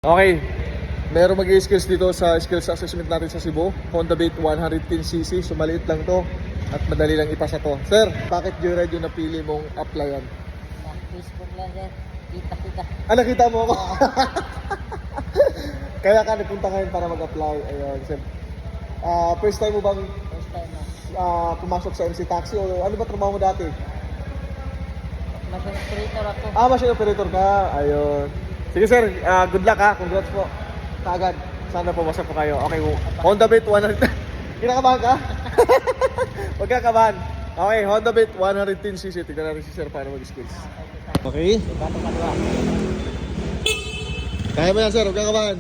Okay, meron mag-i-skills dito sa skills assessment natin sa Cebu. Honda Beat 110cc, so maliit lang to at madali lang ipasa to. Sir, bakit Joyride yung napili mong applyan? Sa Facebook lang sir, kita. Ah, nakita mo ako? Kaya ka napunta ngayon para mag-apply. Ayun, sir. First time mo bang First time na. pumasok sa MC Taxi o ano ba trabaho mo dati? Machine operator ako. Machine operator ka. Ayun. Sige sir, good luck ha. Congrats po. Kaagad. Sana pumasok po kayo. Okay, Honda Beat 100. Kinakabahan ka? Huwag kakabahan. Okay, Honda Beat 110cc. Tignan natin si sir para mag-skills. Okay. Bato ka dua. Kaya mo yan sir, huwag kakabahan.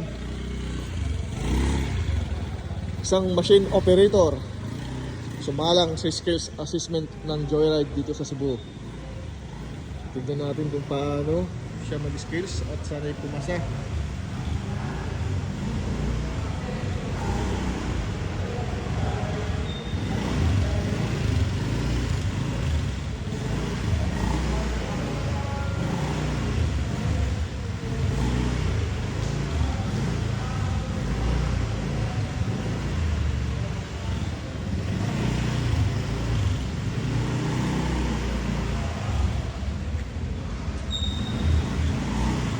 Isang machine operator. Sumalang sa skills assessment ng Joyride dito sa Cebu. Tignan natin kung paano siya mag-skills at sana'y pumasa.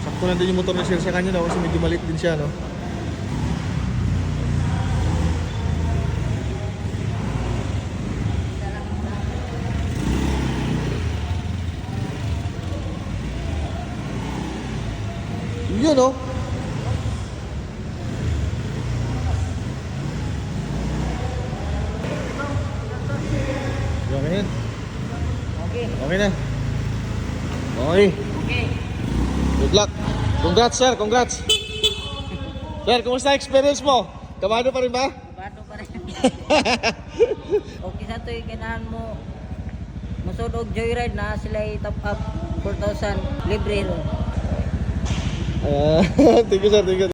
Sakto lang din yung motor na sir sa kanya, no? Kasi medyo maliit din siya, no? Yun, no? Okay na. Okay. Okay na. Okay. Okay. Good luck. Congrats sir, congrats. Sir, kumusta experience mo? Kabado pa rin ba? Bato pa rin. Okay sa to yung kinahan mo. Musod og Joyride na sila top up 4,000 libre ron. Thank you sir, thank you.